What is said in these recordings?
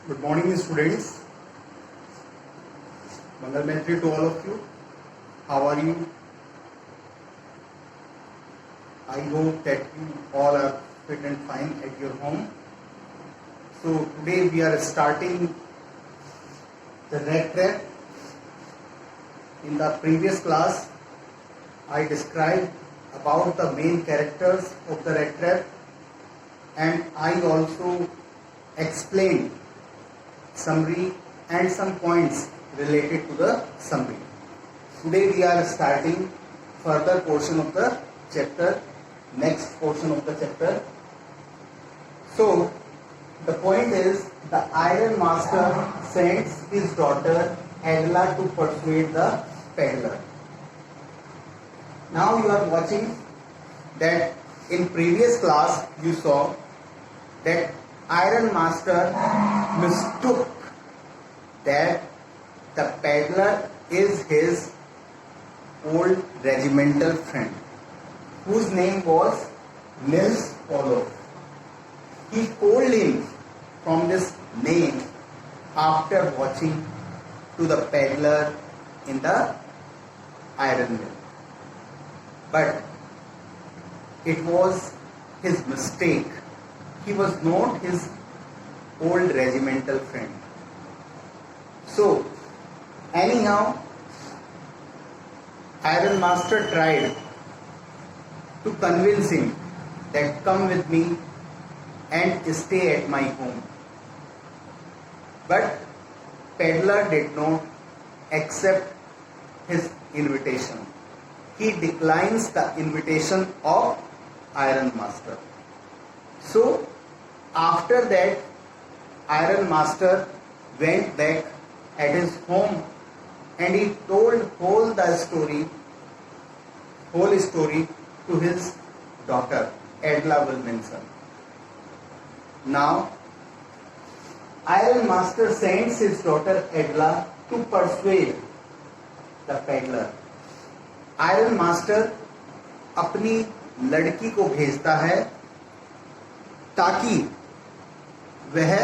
Good morning, students. Mangal Maitri to all of you. How are you? I hope that you all are fit and fine at your home. So today we are starting the rat trap. In the previous class, I described about the main characters of the rat trap, and I also explained summary and some points related to the summary. Today we are starting further portion of the chapter, next portion of the chapter. So the point is, the iron master sends his daughter Adela to persuade the peddler. Now you are watching that in previous class you saw that iron master mistook that the peddler is his old regimental friend, whose name was Nils Olof. He called him from this name after watching to the peddler in the iron mill. But it was his mistake. He was not his old regimental friend. So, anyhow, Iron Master tried to convince him that come with me and stay at my home. But peddler did not accept his invitation. He declines the invitation of Iron Master. So, after that, Iron Master went back at his home and he told whole story to his daughter, Adela Wilkinson. Now, Iron Master sends his daughter Adela to persuade the peddler. Iron Master अपनी लड़की को भेजता है ताकि वह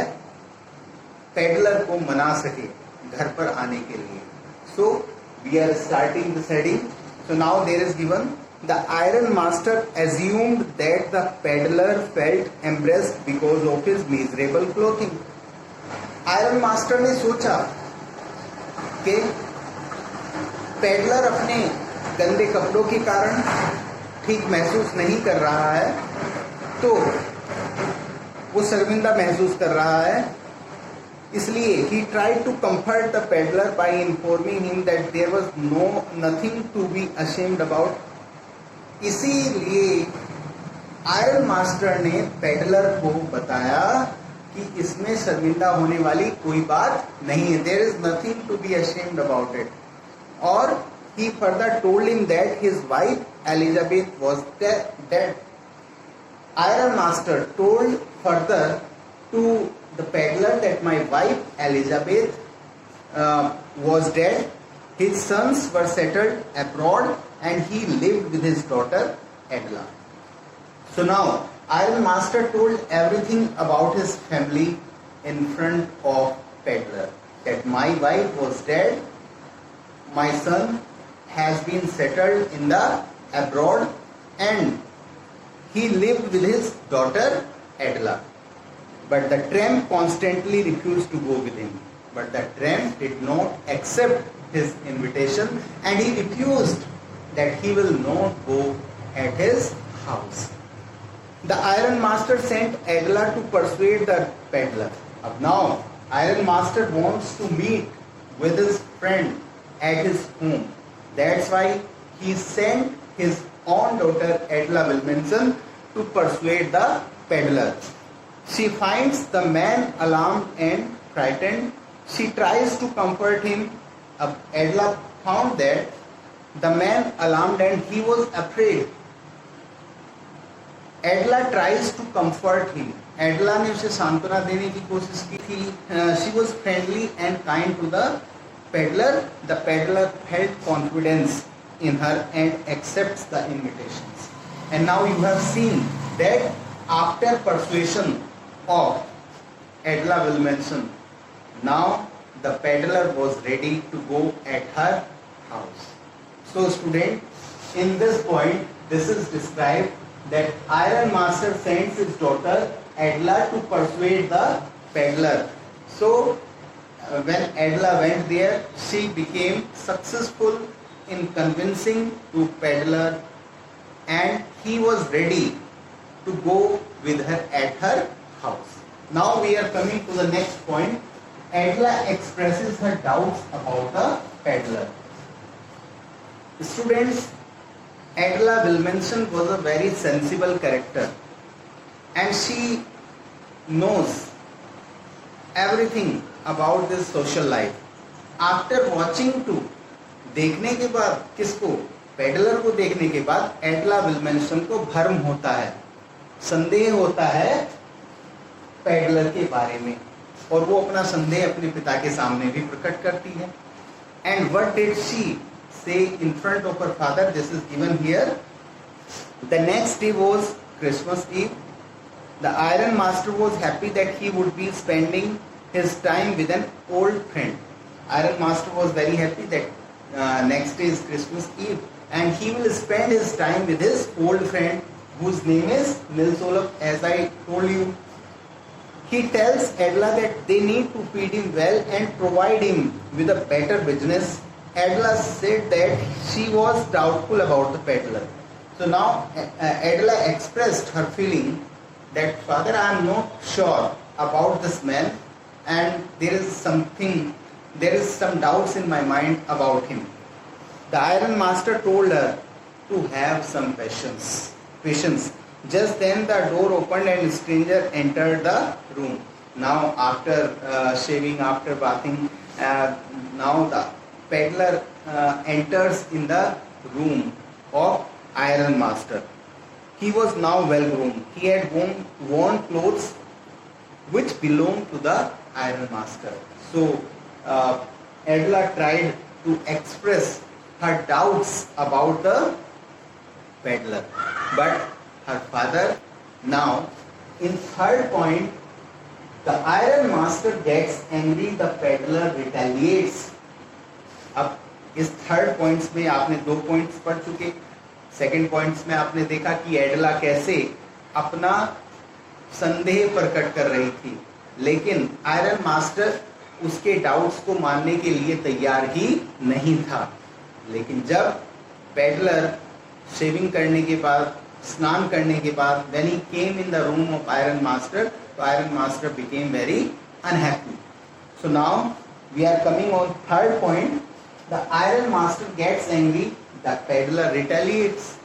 peddler को मना सके घर पर आने के लिए. So we are starting the study. So now there is given, the iron master assumed that the peddler felt embarrassed because of his miserable clothing. Iron master ने सोचा कि पेडलर अपने गंदे कपड़ों के कारण ठीक महसूस नहीं कर रहा है, तो वो शर्मिंदा महसूस कर रहा है, इसलिए he tried to comfort the peddler by informing him that there was nothing to be ashamed about. इसीलिए आयरन मास्टर ने पेडलर को बताया कि इसमें शर्मिंदा होने वाली कोई बात नहीं है. There is nothing to be ashamed about it. और he further told him that his wife Elizabeth was dead. Iron Master told further to the peddler that my wife Elizabeth was dead, his sons were settled abroad, and he lived with his daughter Adela. So now Iron Master told everything about his family in front of peddler, that my wife was dead, my son has been settled in the abroad, and he lived with his daughter Adela. But the tramp constantly refused to go with him. But the tramp did not accept his invitation, and he refused that he will not go at his house. The Iron Master sent Adela to persuade the peddler. Now, Iron Master wants to meet with his friend at his home. That's why he sent his own daughter Adela Wilkinson to persuade the peddler. She finds the man alarmed and frightened. She tries to comfort him. Adela found that the man alarmed and he was afraid. Adela tries to comfort him. Adela ने उसे सांत्वना देने की कोशिश की थी. She was friendly and kind to the peddler. The peddler felt confidence in her and accepts the invitations. And now you have seen that after persuasion of Adela Wilkinson, Now the peddler was ready to go at her house. So student, in this point, this is described that iron master sends his daughter Adela to persuade the peddler. So when Adela went there, she became successful in convincing to peddler, and he was ready to go with her at her house. Now we are coming to the next point. Adela expresses her doubts about the peddler. Students, Adela Wilmenson was a very sensible character, and she knows everything about this social life. After watching to, देखने के बाद किसको, peddler को देखने के बाद एडला विल्मेंसन को भ्रम होता है, संदेह होता है पेडलर के बारे में, और वो अपना संदेह अपने पिता के सामने भी प्रकट करती है. And what did she say in front of her father? This is given here. The next day was Christmas Eve. The iron master was happy that he would be spending his time with an old friend. Iron master was very happy that next day is Christmas Eve and he will spend his time with his old friend whose name is Nils Olof, as I told you. He tells Adela that they need to feed him well and provide him with a better business. Adela said that she was doubtful about the peddler. So now Adela expressed her feeling that, Father, I am not sure about this man and there is some doubts in my mind about him. The iron master told her to have some patience. Just then the door opened and a stranger entered the room. Now after shaving, after bathing, now the peddler enters in the room of iron master. He was now well groomed. He had worn clothes which belonged to the iron master. So Adela tried to express her doubts about the peddler, but her father, now in third point, the iron master gets angry, the peddler retaliates. अब इस third points में आपने 2 points पढ़ चुके. Second points में आपने देखा कि एडला कैसे अपना संदेह प्रकट कर रही थी, लेकिन आयरन मास्टर उसके डाउट्स को मानने के लिए तैयार ही नहीं था. लेकिन जब पेडलर शेविंग करने के बाद, स्नान करने के बाद, when he came in the room of iron master, तो iron master became very unhappy. So now we are coming on third point. The iron master gets angry, the peddler retaliates.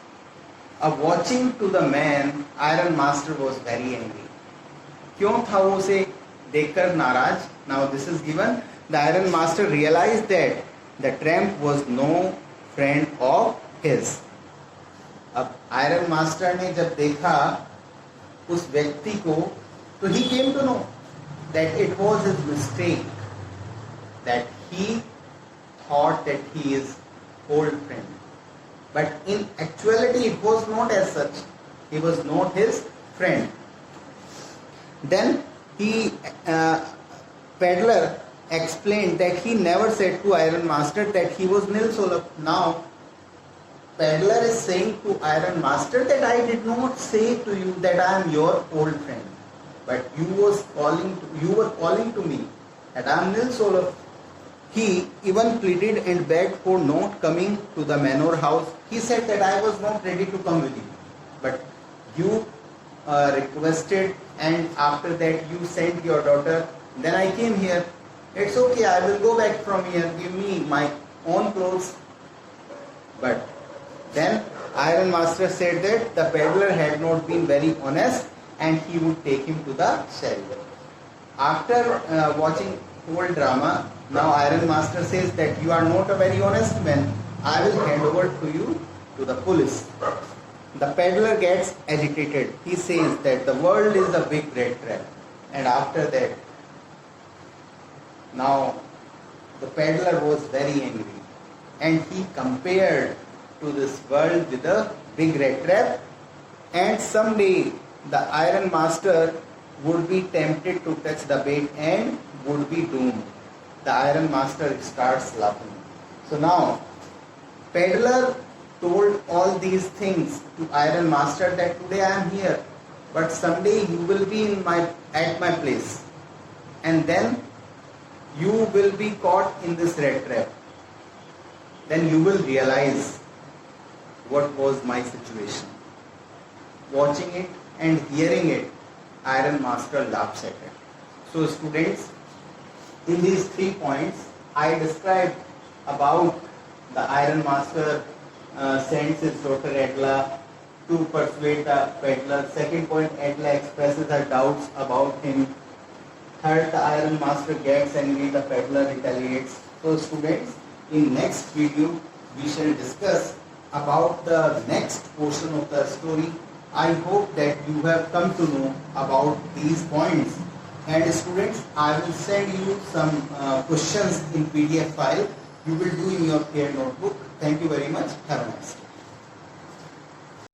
Watching to the man, iron master was very angry. क्यों था वो उसे देखकर नाराज? Now this is given. The iron master realized that the tramp was no friend of his. अब iron master ने जब देखा उस व्यक्ति को, तो he came to know that it was his mistake, that he thought that he is old friend, but in actuality it was not as such. He was not his friend. Then he peddler explained that he never said to iron master that he was Nils Olof. Now peddler is saying to iron master that I did not say to you that I am your old friend, but you were calling to me that I am Nils Olof. He even pleaded and begged for not coming to the manor house. He said that I was not ready to come with you, but you requested, and after that you sent your daughter, then I came here. It's okay, I will go back from here, give me my own clothes. But then iron master said that the peddler had not been very honest and he would take him to the chariot. After watching whole drama, now iron master says that you are not a very honest man, I will hand over to you to the police. The peddler gets agitated. He says that the world is a big red trap. And after that, now the peddler was very angry and he compared to this world with a big red trap, and someday the iron master would be tempted to touch the bait and would be doomed. The Iron Master starts laughing. So now, peddler told all these things to Iron Master that today I am here, but someday you will be at my place, and then you will be caught in this rat trap. Then you will realize what was my situation. Watching it and hearing it, Iron Master laughs at it. So students, in these 3 points, I described about the Iron Master sends his daughter Atla to persuade the peddler. Second point, Atla expresses her doubts about him. Third, the Iron Master gets angry, the peddler retaliates. So students, in next video, we shall discuss about the next portion of the story. I hope that you have come to know about these points. And students, I will send you some questions in PDF file. You will do in your care notebook. Thank you very much. Have a nice day.